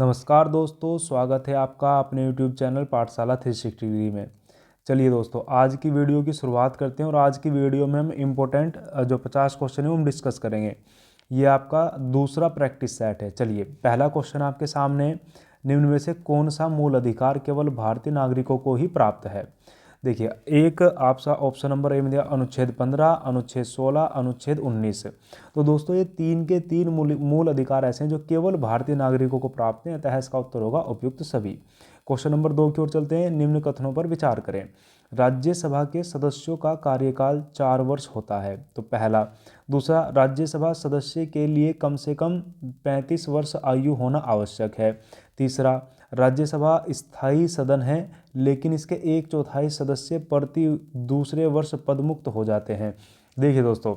नमस्कार दोस्तों, स्वागत है आपका अपने YouTube चैनल पाठशाला 360 डिग्री में। चलिए दोस्तों, आज की वीडियो की शुरुआत करते हैं और आज की वीडियो में हम इम्पोर्टेंट जो 50 क्वेश्चन है वो हम डिस्कस करेंगे। ये आपका दूसरा प्रैक्टिस सेट है। चलिए, पहला क्वेश्चन आपके सामने है, निम्न में से कौन सा मूल अधिकार केवल भारतीय नागरिकों को ही प्राप्त है। देखिए, एक आपका ऑप्शन नंबर ए में दिया अनुच्छेद 15, अनुच्छेद 16, अनुच्छेद 19। तो दोस्तों, ये तीन के तीन मूल अधिकार ऐसे हैं जो केवल भारतीय नागरिकों को प्राप्त हैं, अतः इसका उत्तर होगा उपयुक्त सभी। क्वेश्चन नंबर 2 की ओर चलते हैं। निम्न कथनों पर विचार करें। राज्यसभा के सदस्यों का कार्यकाल 4 वर्ष होता है, तो पहला। दूसरा, राज्यसभा सदस्य के लिए कम से कम 35 वर्ष आयु होना आवश्यक है। तीसरा, राज्यसभा स्थायी सदन है, लेकिन इसके 1/4 सदस्य प्रति दूसरे वर्ष पदमुक्त हो जाते हैं। देखिए दोस्तों,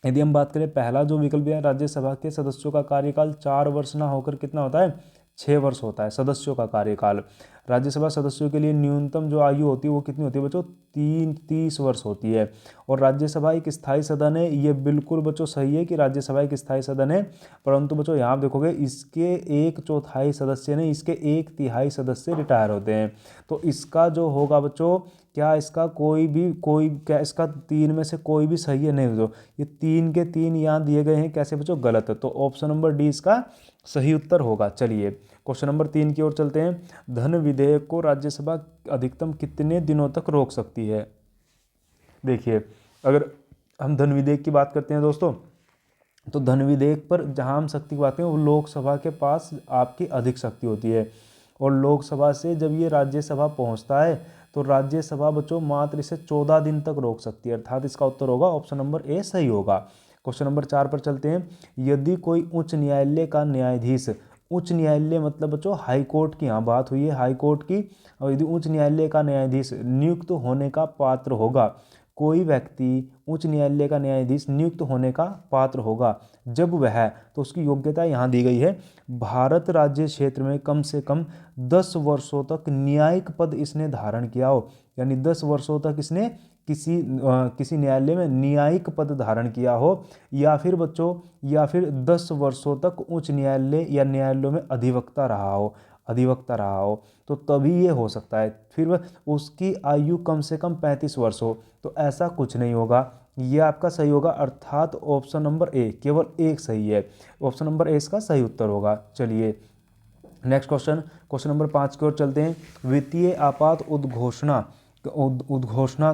यदि हम बात करें, पहला जो विकल्प है, राज्यसभा के सदस्यों का कार्यकाल 4 वर्ष ना होकर कितना होता है, 6 वर्ष होता है सदस्यों का कार्यकाल। राज्यसभा सदस्यों के लिए न्यूनतम जो आयु होती है वो कितनी होती है बच्चों, 30 वर्ष होती है। और राज्यसभा एक स्थायी सदन है, ये बिल्कुल बच्चों सही है कि राज्यसभा एक स्थायी सदन है, परंतु बच्चों यहाँ आप देखोगे इसके 1/4 सदस्य नहीं, इसके 1/3 सदस्य रिटायर होते हैं। तो इसका जो होगा बच्चों, क्या इसका क्या इसका 3 में से कोई भी सही है? नहीं बच्चों, ये 3 के 3 यहाँ दिए गए हैं, कैसे बच्चों, गलत। तो ऑप्शन नंबर डी इसका सही उत्तर होगा। चलिए, क्वेश्चन नंबर 3 की ओर चलते हैं। धन विधेयक को राज्यसभा अधिकतम कितने दिनों तक रोक सकती है? देखिए, अगर हम धन विधेयक की बात करते हैं दोस्तों, तो धन विधेयक पर जहां हम शक्ति की बात करें, वो लोकसभा के पास आपकी अधिक शक्ति होती है, और लोकसभा से जब ये राज्यसभा पहुंचता है तो राज्यसभा बच्चों मात्र इसे 14 दिन तक रोक सकती है, अर्थात इसका उत्तर होगा ऑप्शन नंबर ए सही होगा। क्वेश्चन नंबर 4 पर चलते हैं। यदि कोई उच्च न्यायालय का न्यायाधीश, उच्च न्यायालय मतलब बच्चों हाई कोर्ट की यहाँ बात हुई है, हाई कोर्ट की, और यदि उच्च न्यायालय का न्यायाधीश नियुक्त होने का पात्र होगा, कोई व्यक्ति उच्च न्यायालय का न्यायाधीश नियुक्त होने का पात्र होगा जब वह, तो उसकी योग्यता यहाँ दी गई है, भारत राज्य क्षेत्र में कम से कम 10 वर्षों तक न्यायिक पद इसने धारण किया हो, यानी 10 वर्षों तक इसने किसी न्यायालय में न्यायिक पद धारण किया हो, या फिर बच्चों, या फिर 10 वर्षों तक उच्च न्यायालय या न्यायालयों में अधिवक्ता रहा हो, तो तभी ये हो सकता है। फिर वह उसकी आयु कम से कम 35 वर्ष हो, तो ऐसा कुछ नहीं होगा, ये आपका सही होगा, अर्थात ऑप्शन नंबर ए, केवल एक सही है, ऑप्शन नंबर ए इसका सही उत्तर होगा। चलिए, नेक्स्ट क्वेश्चन नंबर 5 की ओर चलते हैं। वित्तीय आपात उद्घोषणा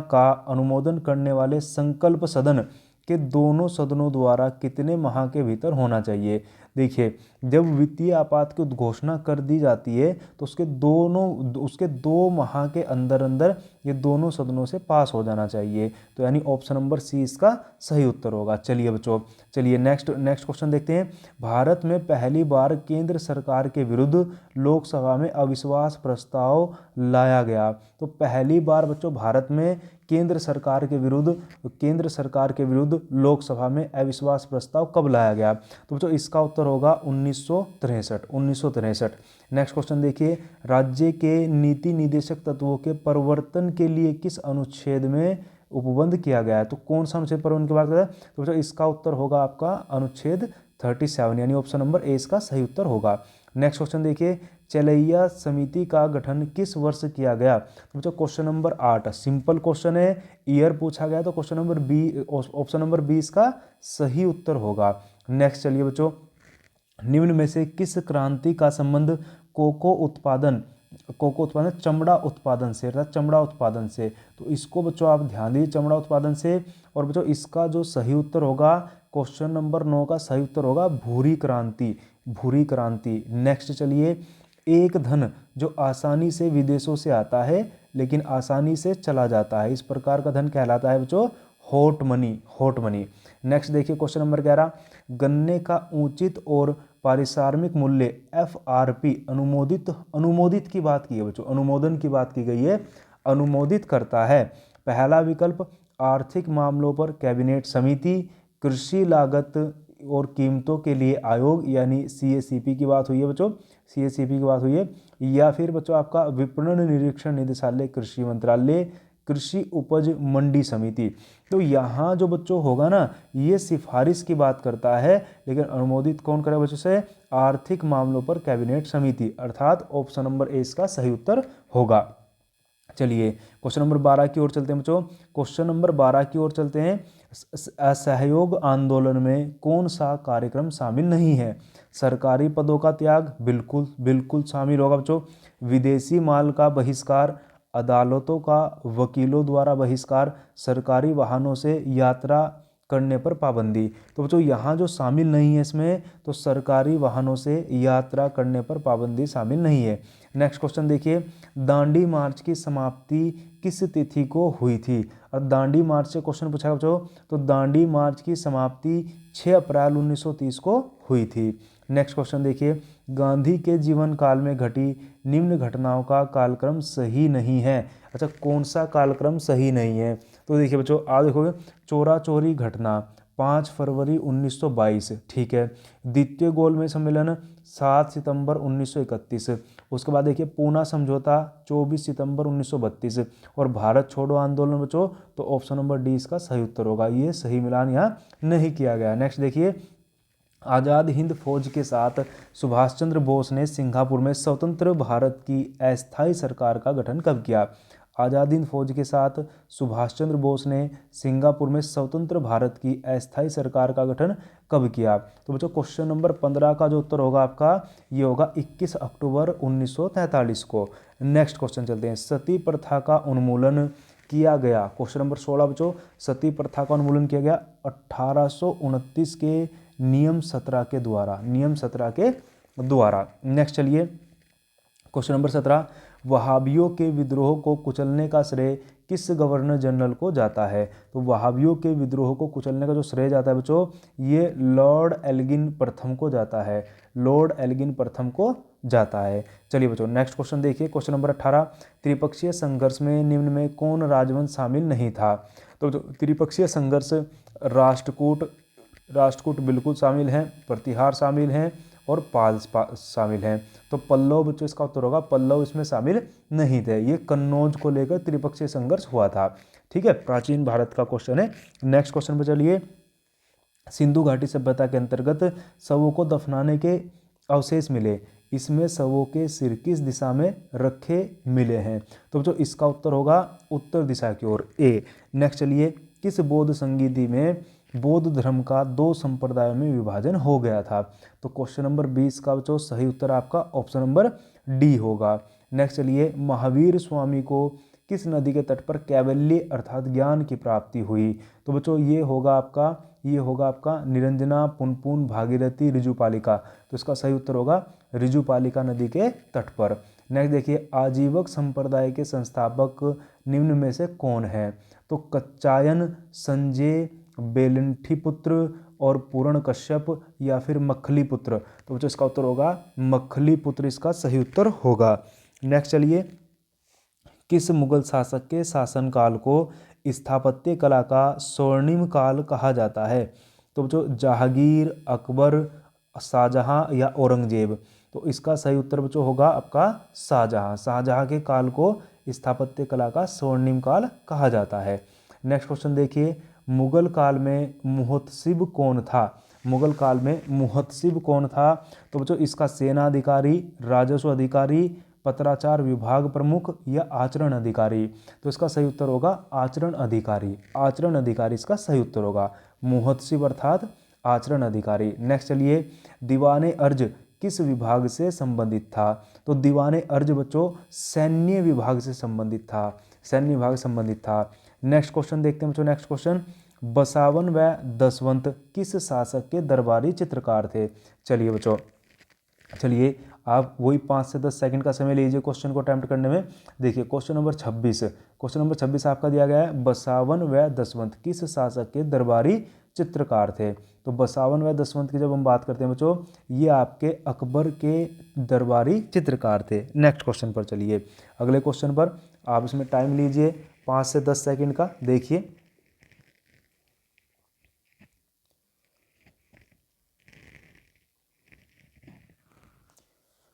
का अनुमोदन करने वाले संकल्प सदन के दोनों सदनों द्वारा कितने माह के भीतर होना चाहिए? देखिए, जब वित्तीय आपात की उद्घोषणा कर दी जाती है तो उसके 2 माह के अंदर अंदर ये दोनों सदनों से पास हो जाना चाहिए, तो यानी ऑप्शन नंबर सी इसका सही उत्तर होगा। चलिए बच्चों, चलिए नेक्स्ट क्वेश्चन देखते हैं। भारत में पहली बार केंद्र सरकार के विरुद्ध लोकसभा में अविश्वास प्रस्ताव लाया गया, तो पहली बार बच्चों भारत में केंद्र सरकार के विरुद्ध लोकसभा में अविश्वास प्रस्ताव कब लाया गया? तो बच्चों इसका उत्तर होगा 1963। नेक्स्ट क्वेश्चन देखिए। राज्य के नीति निदेशक तत्वों के परिवर्तन के लिए किस अनुच्छेद में उपबंध किया गया है? तो कौन सा अनुच्छेद परिवर्तन की बात करें? तो बच्चों इसका उत्तर होगा आपका अनुच्छेद 37, यानी ऑप्शन नंबर ए इसका सही उत्तर होगा। नेक्स्ट क्वेश्चन देखिए। चलैया समिति का गठन किस वर्ष किया गया? तो बच्चों क्वेश्चन नंबर 8 सिंपल क्वेश्चन है, ईयर पूछा गया, तो question number B, option number B इसका सही उत्तर होगा। नेक्स्ट चलिए बच्चों, निम्न में से किस क्रांति का संबंध कोको उत्पादन चमड़ा उत्पादन से, अर्थात चमड़ा उत्पादन से? तो इसको बच्चों आप ध्यान दीजिए, चमड़ा उत्पादन से। और बच्चों इसका जो सही उत्तर होगा, क्वेश्चन नंबर 9 का सही उत्तर होगा भूरी क्रांति। नेक्स्ट चलिए। एक धन जो आसानी से विदेशों से आता है लेकिन आसानी से चला जाता है, इस प्रकार का धन कहलाता है बच्चों हॉट मनी। नेक्स्ट देखिए, क्वेश्चन नंबर 11। गन्ने का उचित और पारिश्रमिक मूल्य FRP अनुमोदित की बात की है बच्चों, अनुमोदन की बात की गई है, अनुमोदित करता है। पहला विकल्प आर्थिक मामलों पर कैबिनेट समिति, कृषि लागत और कीमतों के लिए आयोग, यानी CACP की बात हुई है बच्चों, CACP की बात हुई है। या फिर बच्चों आपका विपणन निरीक्षण निदेशालय कृषि मंत्रालय, कृषि उपज मंडी समिति। तो यहाँ जो बच्चों होगा ना, ये सिफारिश की बात करता है, लेकिन अनुमोदित कौन करे बच्चों से? आर्थिक मामलों पर कैबिनेट समिति, अर्थात ऑप्शन नंबर ए इसका सही उत्तर होगा। चलिए क्वेश्चन नंबर 12 की ओर चलते हैं बच्चों। क्वेश्चन नंबर 12 की ओर चलते हैं। असहयोग आंदोलन में कौन सा कार्यक्रम शामिल नहीं है? सरकारी पदों का त्याग, बिल्कुल बिल्कुल शामिल होगा बच्चों। विदेशी माल का बहिष्कार, अदालतों का वकीलों द्वारा बहिष्कार, सरकारी वाहनों से यात्रा करने पर पाबंदी। तो बच्चों यहाँ जो शामिल नहीं है इसमें, तो सरकारी वाहनों से यात्रा करने पर पाबंदी शामिल नहीं है। नेक्स्ट क्वेश्चन देखिए, दांडी मार्च की समाप्ति किस तिथि को हुई थी? और दांडी मार्च से क्वेश्चन पूछा बच्चों, तो दांडी मार्च की समाप्ति 6 अप्रैल 1930 को हुई थी। नेक्स्ट क्वेश्चन देखिए, गांधी के जीवन काल में घटी निम्न घटनाओं का कालक्रम सही नहीं है। अच्छा, कौन सा कालक्रम सही नहीं है? तो देखिए बच्चों, आप देखोगे चोरा चोरी घटना 5 फरवरी 1922, ठीक है। द्वितीय गोलमेज सम्मेलन 7 सितंबर 1931। उसके बाद देखिए पूना समझौता 24 सितंबर 1932 और भारत छोड़ो आंदोलन बच्चों, तो ऑप्शन नंबर डी इसका सही उत्तर होगा। ये सही मिलान यहाँ नहीं किया गया। नेक्स्ट देखिए, आज़ाद हिंद फौज के साथ सुभाष चंद्र बोस ने सिंगापुर में स्वतंत्र भारत की अस्थायी सरकार का गठन कब किया? आज़ाद हिंद फौज के साथ सुभाष चंद्र बोस ने सिंगापुर में स्वतंत्र भारत की अस्थायी सरकार का गठन कब किया? तो बच्चों क्वेश्चन नंबर 15 का जो उत्तर होगा आपका, ये होगा 21 अक्टूबर 1943 को। नेक्स्ट क्वेश्चन चलते हैं, सती प्रथा का उन्मूलन किया गया। क्वेश्चन नंबर 16 बच्चों, सती प्रथा का उन्मूलन किया गया 1829 के नियम 17 के द्वारा, नियम 17 के द्वारा। नेक्स्ट चलिए क्वेश्चन नंबर 17, वहाबियों के विद्रोह को कुचलने का श्रेय किस गवर्नर जनरल को जाता है? तो वहाबियों के विद्रोह को कुचलने का जो श्रेय जाता है बच्चों, ये लॉर्ड एल्गिन प्रथम को जाता है, लॉर्ड एल्गिन प्रथम को जाता है। चलिए बच्चों नेक्स्ट क्वेश्चन देखिए, क्वेश्चन नंबर 18, त्रिपक्षीय संघर्ष में निम्न में कौन राजवंश शामिल नहीं था? तो त्रिपक्षीय संघर्ष राष्ट्रकूट बिल्कुल शामिल हैं, प्रतिहार शामिल हैं और पाल शामिल हैं। तो पल्लव बच्चों इसका उत्तर होगा, पल्लव इसमें शामिल नहीं थे। ये कन्नौज को लेकर त्रिपक्षीय संघर्ष हुआ था, ठीक है। प्राचीन भारत का क्वेश्चन है। नेक्स्ट क्वेश्चन पर चलिए, सिंधु घाटी सभ्यता के अंतर्गत शवों को दफनाने के अवशेष मिले, इसमें शवों के सिर किस दिशा में रखे मिले हैं? तो जो इसका उत्तर होगा उत्तर दिशा की ओर, ए। नेक्स्ट चलिए, किस बौद्ध संगीति में बौद्ध धर्म का 2 संप्रदायों में विभाजन हो गया था? तो क्वेश्चन नंबर 20 का जो सही उत्तर आपका ऑप्शन नंबर डी होगा। नेक्स्ट चलिए, महावीर स्वामी को किस नदी के तट पर कैवल्य अर्थात ज्ञान की प्राप्ति हुई? तो बच्चों ये होगा आपका निरंजना, पुनपुन, भागीरथी, ऋजुपालिका। तो इसका सही उत्तर होगा ऋजुपालिका नदी के तट पर। नेक्स्ट देखिए, आजीवक संप्रदाय के संस्थापक निम्न में से कौन है? तो कच्चायन, संजय, बेलंठीपुत्र और पूर्ण कश्यप या फिर मखलीपुत्र। तो बच्चों इसका उत्तर होगा मखलीपुत्र, इसका सही उत्तर होगा। नेक्स्ट चलिए, किस मुगल शासक के शासनकाल को स्थापत्य कला का स्वर्णिम काल कहा जाता है? तो जो जहांगीर, अकबर, शाहजहां या औरंगजेब। तो इसका सही उत्तर बच्चों होगा आपका शाहजहां। शाहजहां के काल को स्थापत्य कला का स्वर्णिम काल कहा जाता है। नेक्स्ट क्वेश्चन देखिए, मुगल काल में मुहतसिब कौन था? मुगल काल में मुहतसिब कौन था? तो बच्चों इसका सेना अधिकारी, राजस्व अधिकारी, पत्राचार विभाग प्रमुख या आचरण अधिकारी। तो इसका सही उत्तर होगा आचरण अधिकारी। आचरण अधिकारी इसका सही उत्तर होगा, मुहतसिब अर्थात आचरण अधिकारी। नेक्स्ट चलिए, दीवाने अर्ज किस विभाग से संबंधित था? तो दीवाने अर्ज बच्चों सैन्य विभाग से संबंधित था, सैन्य विभाग से संबंधित था। नेक्स्ट क्वेश्चन देखते हैं बच्चों। नेक्स्ट क्वेश्चन, बसावन व दसवंत किस शासक के दरबारी चित्रकार थे? चलिए बच्चों, चलिए आप वही 5 से 10 सेकंड का समय लीजिए क्वेश्चन को अटेम्प्ट करने में। देखिए क्वेश्चन नंबर 26, क्वेश्चन नंबर 26 आपका दिया गया है, बसावन व दसवंत किस शासक के दरबारी चित्रकार थे? तो बसावन व दसवंत की जब हम बात करते हैं बच्चों, ये आपके अकबर के दरबारी चित्रकार थे। नेक्स्ट क्वेश्चन पर चलिए, अगले क्वेश्चन पर आप इसमें टाइम लीजिए 5 से 10 सेकंड का। देखिए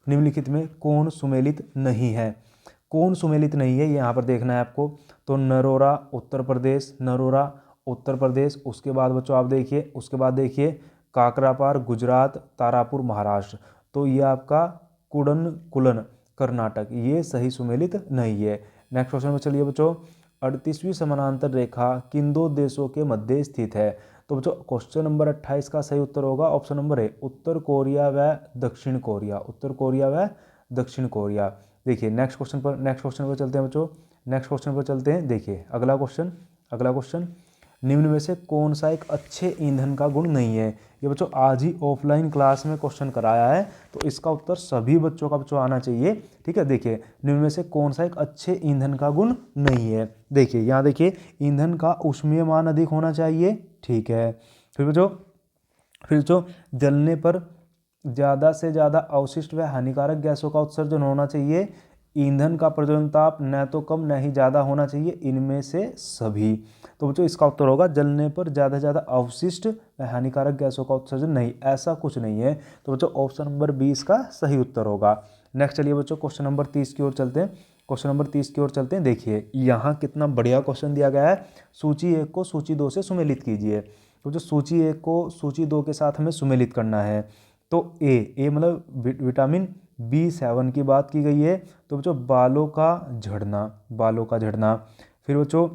निम्नलिखित में कौन सुमेलित नहीं है? कौन सुमेलित नहीं है, ये यहाँ पर देखना है आपको। तो नरोरा उत्तर प्रदेश, नरोरा उत्तर प्रदेश। उसके बाद बच्चों आप देखिए, उसके बाद देखिए काकरापार गुजरात, तारापुर महाराष्ट्र। तो ये आपका कुडनकुलन कर्नाटक, ये सही सुमेलित नहीं है। नेक्स्ट क्वेश्चन में चलिए बच्चों, 38वीं समानांतर रेखा किन दो देशों के मध्य स्थित है? तो बच्चों क्वेश्चन नंबर 28 का सही उत्तर होगा option number A, Uttar Korea व दक्षिण कोरिया, उत्तर कोरिया व दक्षिण कोरिया। देखिए नेक्स्ट क्वेश्चन पर चलते हैं बच्चों, नेक्स्ट क्वेश्चन पर चलते हैं। देखिए अगला क्वेश्चन, निम्न में से कौन सा एक अच्छे ईंधन का गुण नहीं है? ये बच्चों आज ही ऑफलाइन क्लास में क्वेश्चन कराया है, तो इसका उत्तर सभी बच्चों का बच्चों आना चाहिए। ठीक है, देखिए निम्न में से कौन सा एक अच्छे ईंधन का गुण नहीं है? देखिए यहाँ देखिए, ईंधन का ऊष्मीय मान अधिक होना चाहिए। ठीक है, फिर बच्चों जलने पर ज़्यादा से ज़्यादा अवशिष्ट व हानिकारक गैसों का उत्सर्जन होना चाहिए। ईंधन का प्रज्वलन ताप न तो कम न ही ज़्यादा होना चाहिए, इनमें से सभी। तो बच्चों इसका उत्तर होगा जलने पर ज़्यादा से ज़्यादा अवशिष्ट व हानिकारक गैसों का उत्सर्जन नहीं, ऐसा कुछ नहीं है। तो बच्चों ऑप्शन नंबर 20 का सही उत्तर होगा। नेक्स्ट चलिए बच्चों क्वेश्चन नंबर 30 की ओर चलते हैं। क्वेश्चन नंबर 30 की ओर चलते हैं। देखिए यहाँ कितना बढ़िया क्वेश्चन दिया गया है, सूची 1 को सूची 2 से सुमेलित कीजिए। तो जो सूची 1 को सूची 2 के साथ हमें सुमेलित करना है, तो ए मतलब विटामिन B7 की बात की गई है। तो बच्चों बालों का झड़ना। फिर बच्चों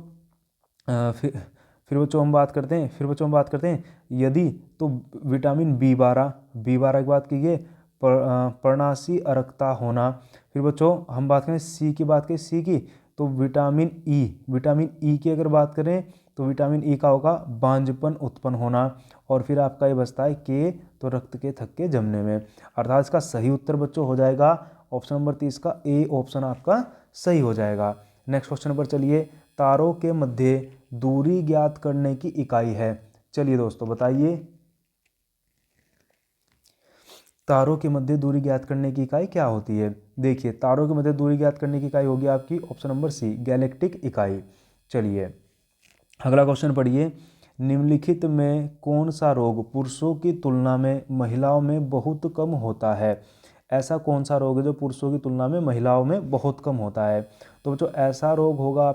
फिर बच्चों हम बात करते हैं यदि, तो विटामिन B12 की बात की गई, पर्णाशी अरक्ता होना। फिर बच्चों हम बात करें सी की, तो विटामिन ई की अगर बात करें तो विटामिन ई का होगा बांझपन उत्पन्न होना। और फिर आपका ये बचता है के, तो रक्त के थक्के जमने में। अर्थात इसका सही उत्तर बच्चों हो जाएगा ऑप्शन नंबर 30 का ए ऑप्शन आपका सही हो जाएगा। नेक्स्ट क्वेश्चन पर चलिए, तारों के मध्य दूरी ज्ञात करने की इकाई है। चलिए दोस्तों बताइए, तारों के मध्य दूरी ज्ञात करने की इकाई क्या होती है? देखिए तारों के मध्य दूरी ज्ञात करने की इकाई होगी आपकी ऑप्शन नंबर सी, गैलेक्टिक इकाई। चलिए अगला क्वेश्चन पढ़िए, निम्नलिखित में कौन सा रोग पुरुषों की तुलना में महिलाओं में बहुत कम होता है? ऐसा कौन सा रोग है जो पुरुषों की तुलना में महिलाओं में बहुत कम होता है? तो बच्चों ऐसा रोग होगा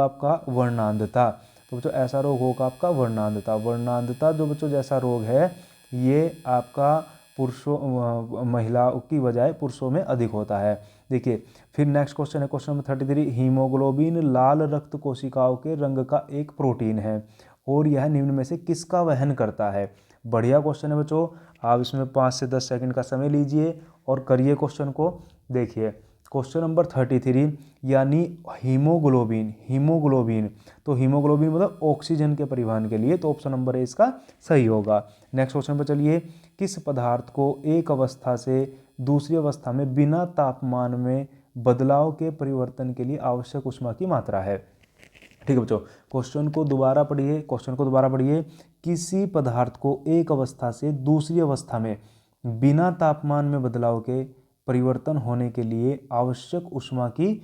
आपका वर्णांधता। तो बच्चों ऐसा रोग होगा आपका वर्णांधता जो बच्चों जैसा रोग है, ये आपका महिलाओं की बजाय पुरुषों में अधिक होता है। देखिए फिर नेक्स्ट क्वेश्चन है क्वेश्चन नंबर 33, हीमोग्लोबिन लाल रक्त कोशिकाओं के रंग का एक प्रोटीन है और यह निम्न में से किसका वहन करता है? बढ़िया क्वेश्चन है बच्चों, आप इसमें 5 से 10 सेकंड का समय लीजिए और करिए क्वेश्चन को। देखिए क्वेश्चन नंबर 33 यानी हीमोग्लोबिन, तो हीमोग्लोबिन मतलब ऑक्सीजन के परिवहन के लिए, तो ऑप्शन नंबर ए इसका सही होगा। नेक्स्ट क्वेश्चन पर चलिए, किस पदार्थ को एक अवस्था से दूसरी अवस्था में बिना तापमान में बदलाव के परिवर्तन के लिए आवश्यक ऊष्मा की मात्रा है? ठीक है बच्चों, क्वेश्चन को दोबारा पढ़िए। किसी पदार्थ को एक अवस्था से दूसरी अवस्था में बिना तापमान में बदलाव के परिवर्तन होने के लिए आवश्यक ऊष्मा की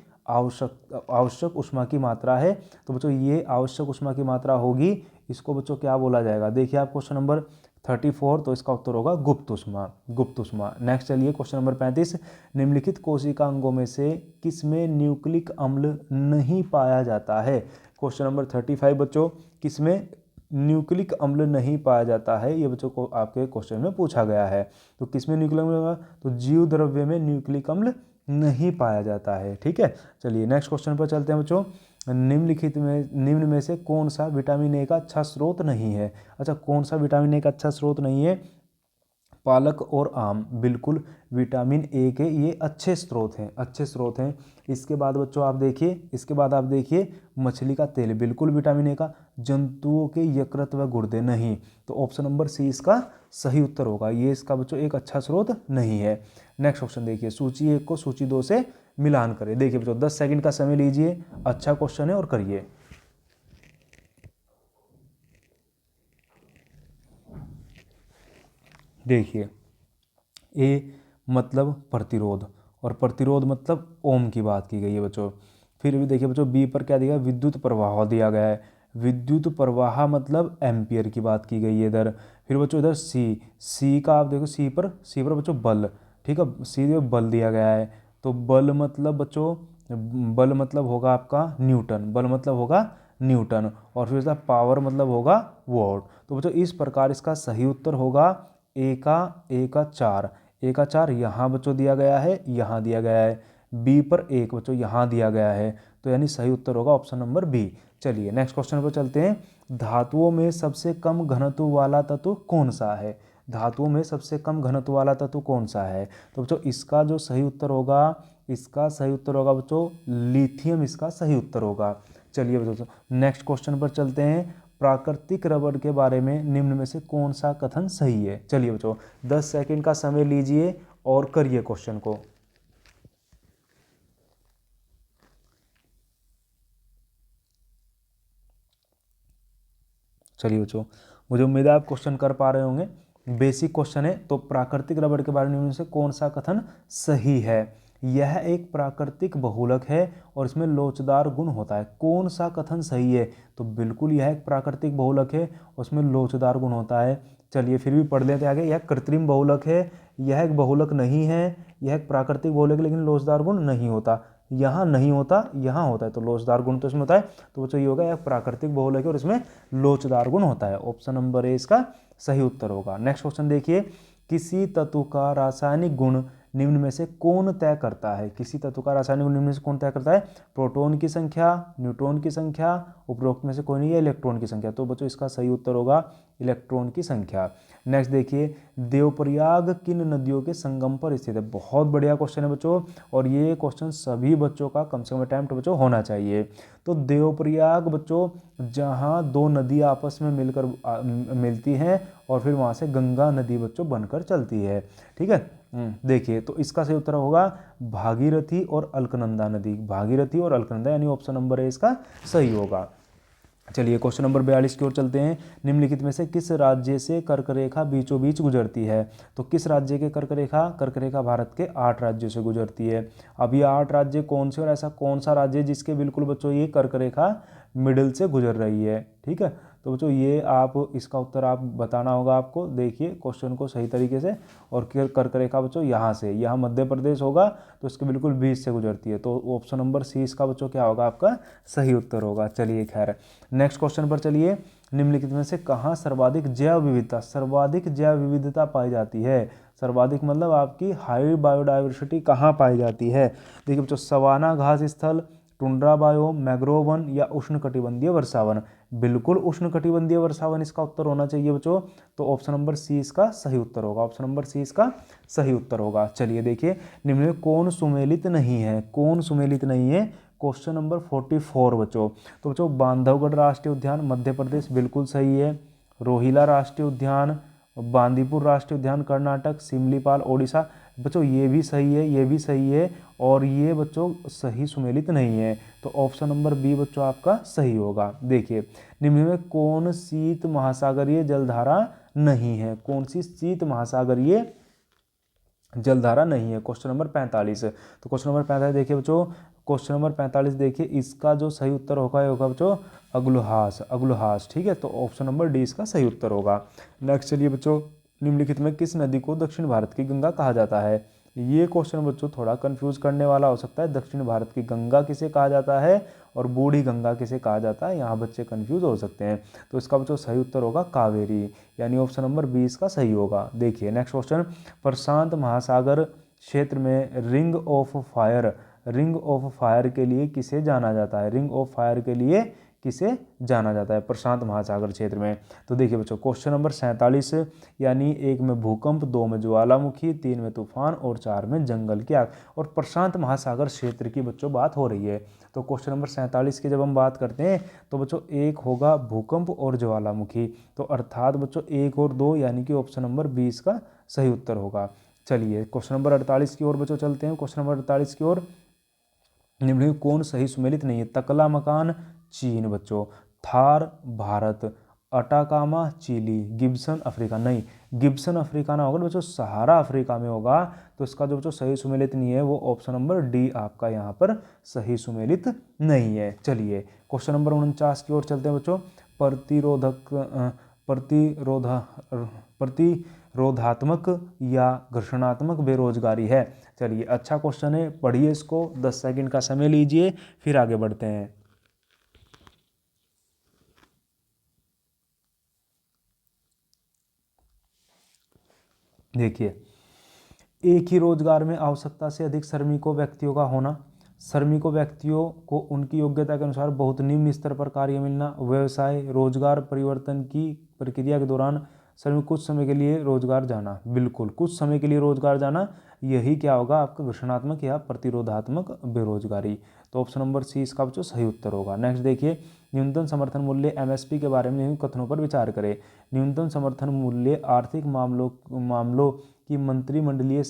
मात्रा है। तो बच्चों ये आवश्यक ऊष्मा की मात्रा होगी, इसको बच्चों क्या बोला जाएगा? देखिए आप क्वेश्चन नंबर 34, तो इसका उत्तर होगा गुप्त ऊष्मा। नेक्स्ट चलिए क्वेश्चन नंबर 35, निम्नलिखित कोशिका अंगों में से किसमें न्यूक्लिक अम्ल नहीं पाया जाता है? क्वेश्चन नंबर 35 बच्चों, किसमें न्यूक्लिक अम्ल नहीं पाया जाता है, ये बच्चों को आपके क्वेश्चन में पूछा गया है। तो किसमें न्यूक्लिक अम्ल होगा? तो जीव द्रव्य में न्यूक्लिक अम्ल नहीं पाया जाता है। ठीक है, चलिए नेक्स्ट क्वेश्चन पर चलते हैं बच्चों, निम्न में से कौन सा विटामिन ए का अच्छा स्रोत नहीं है? अच्छा, कौन सा विटामिन ए का अच्छा स्रोत नहीं है? पालक और आम बिल्कुल विटामिन ए के ये अच्छे स्रोत हैं। इसके बाद बच्चों आप देखिए मछली का तेल बिल्कुल विटामिन ए का, जंतुओं के यकृत व गुर्दे नहीं। तो ऑप्शन नंबर सी इसका सही उत्तर होगा, ये इसका बच्चों एक अच्छा स्रोत नहीं है। नेक्स्ट ऑप्शन देखिए, सूची 1 को सूची 2 से मिलान करें। देखिए बच्चों 10 सेकंड का समय लीजिए, अच्छा क्वेश्चन है और करिए। देखिए ए मतलब प्रतिरोध, और प्रतिरोध मतलब ओम की बात की गई है बच्चों। फिर भी देखिए बच्चों बी पर क्या दिया, विद्युत प्रवाह दिया गया है, विद्युत प्रवाह मतलब एम्पियर की बात की गई है इधर। फिर बच्चों इधर सी का आप देखो, सी पर बच्चों बल, ठीक है, सी बल दिया गया है। तो बल मतलब बच्चों, बल मतलब होगा आपका न्यूटन, बल मतलब होगा न्यूटन, और फिर इसका पावर मतलब होगा वॉट। तो बच्चों इस प्रकार इसका सही उत्तर होगा ए का 4, ए का 4 यहाँ बच्चों दिया गया है, यहाँ दिया गया है, बी पर 1 बच्चों यहाँ दिया गया है, तो यानी सही उत्तर होगा ऑप्शन नंबर बी। चलिए नेक्स्ट क्वेश्चन पर चलते हैं। धातुओं में सबसे कम घनत्व वाला तत्व कौन सा है? धातुओं में सबसे कम घनत्व वाला तत्व कौन सा है? तो बच्चों इसका जो सही उत्तर होगा, इसका सही उत्तर होगा बच्चों लिथियम, इसका सही उत्तर होगा। चलिए बच्चों नेक्स्ट क्वेश्चन पर चलते हैं। प्राकृतिक रबड़ के बारे में निम्न में से कौन सा कथन सही है? चलिए बच्चों 10 सेकंड का समय लीजिए और करिए क्वेश्चन को। चलिए बच्चों मुझे उम्मीद है आप क्वेश्चन कर पा रहे होंगे। बेसिक क्वेश्चन है। तो प्राकृतिक रबड़ के बारे में से कौन सा कथन सही है? यह एक प्राकृतिक बहुलक है और इसमें लोचदार गुण होता है। कौन सा कथन सही है? तो बिल्कुल यह एक प्राकृतिक बहुलक है और उसमें लोचदार गुण होता है। चलिए फिर भी पढ़ लेते आगे। यह कृत्रिम बहुलक है, यह एक बहुलक नहीं है, यह एक प्राकृतिक बहुलक है लेकिन लोचदार गुण नहीं होता। यहाँ नहीं होता, यहाँ होता है, तो लोचदार गुण तो इसमें होता है। तो बच्चों ये होगा यह प्राकृतिक बहुलक है और इसमें लोचदार गुण होता है। ऑप्शन नंबर ए इसका सही उत्तर होगा। नेक्स्ट क्वेश्चन देखिए। किसी तत्व का रासायनिक गुण निम्न में से कौन तय करता है? किसी तत्व का रासायनिक गुण निम्न में से कौन तय करता है? प्रोटॉन की संख्या, न्यूट्रॉन की संख्या, उपरोक्त में से कोई नहीं है, इलेक्ट्रॉन की संख्या। तो बच्चों इसका सही उत्तर होगा इलेक्ट्रॉन की संख्या। नेक्स्ट देखिए। देवप्रयाग किन नदियों के संगम पर स्थित है? बहुत बढ़िया क्वेश्चन है बच्चों, और ये क्वेश्चन सभी बच्चों का कम से कम अटैम्प्ट बच्चों होना चाहिए। तो देवप्रयाग बच्चों जहाँ दो नदी आपस में मिलकर मिलती हैं और फिर वहाँ से गंगा नदी बच्चों बनकर चलती है। ठीक है। देखिए तो इसका सही उत्तर होगा भागीरथी और अलकनंदा नदी। भागीरथी और अलकनंदा, यानी ऑप्शन नंबर ए इसका सही होगा। चलिए क्वेश्चन नंबर 42 की ओर चलते हैं। निम्नलिखित में से किस राज्य से कर्क रेखा बीचों बीच गुजरती है? तो किस राज्य के कर्क रेखा भारत के 8 राज्यों से गुजरती है। अब ये 8 राज्य कौन से और ऐसा कौन सा राज्य है जिसके बिल्कुल बच्चों ये कर्क रेखा मिडिल से गुजर रही है? ठीक है। तो बच्चों ये आप इसका उत्तर आप बताना होगा आपको। देखिए क्वेश्चन को सही तरीके से। और कर्क रेखा बच्चों यहाँ से, यहाँ मध्य प्रदेश होगा तो इसके बिल्कुल बीच से गुजरती है। तो ऑप्शन नंबर सी इसका बच्चों क्या होगा? आपका सही उत्तर होगा। चलिए खैर नेक्स्ट क्वेश्चन पर चलिए। निम्नलिखित में से कहाँ सर्वाधिक जैव विविधता पाई जाती है? सर्वाधिक मतलब आपकी हाई बायोडाइवर्सिटी कहाँ पाई जाती है? देखिए बच्चों सवाना घास स्थल, टुंड्रा बायोम, मैंग्रोव वन या उष्णकटिबंधीय वर्षावन। बिल्कुल उष्णकटिबंधीय वर्षावन इसका उत्तर होना चाहिए बच्चों। तो ऑप्शन नंबर सी इसका सही उत्तर होगा। ऑप्शन नंबर सी इसका सही उत्तर होगा। चलिए देखिए निम्न में कौन सुमेलित नहीं है? कौन सुमेलित नहीं है? क्वेश्चन नंबर 44 बच्चों। तो बच्चों बांधवगढ़ राष्ट्रीय उद्यान मध्य प्रदेश बिल्कुल सही है। रोहिला राष्ट्रीय उद्यान, बांदीपुर राष्ट्रीय उद्यान कर्नाटक, सिमलीपाल ओडिशा बच्चों ये भी सही है, ये भी सही है, और ये बच्चों सही सुमेलित नहीं है। तो ऑप्शन नंबर बी बच्चों आपका सही होगा। देखिए निम्न में कौन शीत महासागरीय जलधारा नहीं है? कौन सी शीत महासागरीय जलधारा नहीं है? Question number 45। तो क्वेश्चन नंबर 45 देखिए बच्चों, क्वेश्चन नंबर 45 देखिए इसका जो सही उत्तर होगा बच्चों अग्लुहास। ठीक है। तो ऑप्शन नंबर डी इसका सही उत्तर होगा। नेक्स्ट चलिए बच्चों। निम्नलिखित में किस नदी को दक्षिण भारत की गंगा कहा जाता है? ये क्वेश्चन बच्चों थोड़ा कंफ्यूज करने वाला हो सकता है। दक्षिण भारत की गंगा किसे कहा जाता है और बूढ़ी गंगा किसे कहा जाता है, यहाँ बच्चे कंफ्यूज हो सकते हैं। तो इसका बच्चों सही उत्तर होगा कावेरी, यानी ऑप्शन नंबर 20 का सही होगा। देखिए नेक्स्ट क्वेश्चन। प्रशांत महासागर क्षेत्र में रिंग ऑफ फायर के लिए किसे जाना जाता है? रिंग ऑफ फायर के लिए किसे जाना जाता है प्रशांत महासागर क्षेत्र में? तो देखिए बच्चों क्वेश्चन नंबर 47, यानी 1 में भूकंप, 2 में ज्वालामुखी, 3 में तूफान और 4 में जंगल की आग। और प्रशांत महासागर क्षेत्र की बच्चों बात हो रही है। तो क्वेश्चन नंबर 47 की जब हम बात करते हैं तो बच्चों 1 होगा भूकंप और ज्वालामुखी। तो अर्थात बच्चों 1 और 2 यानी कि ऑप्शन नंबर 20 का सही उत्तर होगा। चलिए क्वेश्चन नंबर 48 की ओर बच्चों चलते हैं। क्वेश्चन नंबर 48 की ओर। निम्न में कौन सही सुमेलित नहीं है? तकला मकान चीन बच्चों, Thar Bharat, Atacama Chile, Gibson Africa. नहीं, गिब्सन अफ्रीका ना होगा बच्चों, सहारा अफ्रीका में होगा। तो इसका जो बच्चों सही सुमेलित नहीं है वो ऑप्शन नंबर डी आपका यहाँ पर सही सुमेलित नहीं है। चलिए क्वेश्चन नंबर 49 की ओर चलते हैं बच्चों। प्रतिरोधक प्रतिरोधात्मक या घर्षणात्मक बेरोजगारी है? चलिए, अच्छा क्वेश्चन है, पढ़िए इसको, 10 सेकंड का समय लीजिए, फिर आगे बढ़ते हैं। देखिए, एक ही रोजगार में आवश्यकता से अधिक श्रमिकों व्यक्तियों का होना, श्रमिकों व्यक्तियों को उनकी योग्यता के अनुसार बहुत निम्न स्तर पर कार्य मिलना, व्यवसाय रोजगार परिवर्तन की प्रक्रिया के दौरान श्रमिक कुछ समय के लिए रोजगार जाना, बिल्कुल कुछ समय के लिए रोजगार जाना, यही क्या होगा आपका घर्षणात्मक या प्रतिरोधात्मक बेरोजगारी। तो ऑप्शन नंबर सी इसका जो सही उत्तर होगा। नेक्स्ट देखिए, न्यूनतम समर्थन मूल्य एमएसपी के बारे में कथनों पर विचार करें। न्यूनतम समर्थन मूल्य आर्थिक मामलों की मंत्रिमंडलीय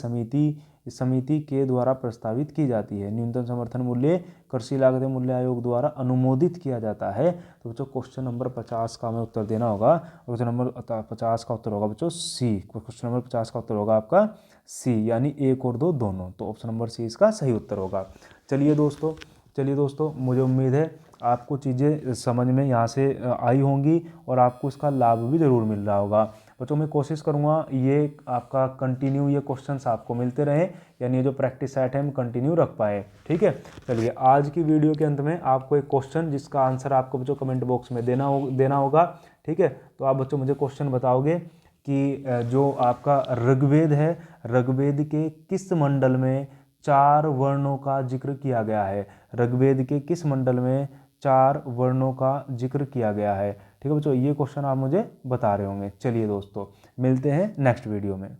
समिति के द्वारा प्रस्तावित की जाती है। न्यूनतम समर्थन मूल्य कृषि लागत मूल्य आयोग द्वारा अनुमोदित किया जाता है। तो बच्चों क्वेश्चन नंबर 50 का हमें उत्तर देना होगा। क्वेश्चन नंबर 50 का उत्तर होगा बच्चों सी। क्वेश्चन नंबर 50 का उत्तर होगा आपका सी, यानी 1 और 2 दोनों। तो ऑप्शन नंबर सी इसका सही उत्तर होगा। चलिए दोस्तों, मुझे उम्मीद है आपको चीज़ें समझ में यहाँ से आई होंगी और आपको इसका लाभ भी ज़रूर मिल रहा होगा। बच्चों मैं कोशिश करूँगा ये आपका कंटिन्यू ये क्वेश्चंस आपको मिलते रहें, यानी ये जो प्रैक्टिस सेट है हम कंटिन्यू रख पाए। ठीक है, चलिए आज की वीडियो के अंत में आपको एक क्वेश्चन जिसका आंसर आपको बच्चों कमेंट बॉक्स में देना होगा। ठीक है, तो आप बच्चों मुझे क्वेश्चन बताओगे कि जो आपका ऋग्वेद है, ऋग्वेद के किस मंडल में 4 वर्णों का जिक्र किया गया है? ऋग्वेद के किस मंडल में 4 वर्णों का जिक्र किया गया है? ठीक है बच्चों, ये क्वेश्चन आप मुझे बता रहे होंगे। चलिए दोस्तों, मिलते हैं नेक्स्ट वीडियो में।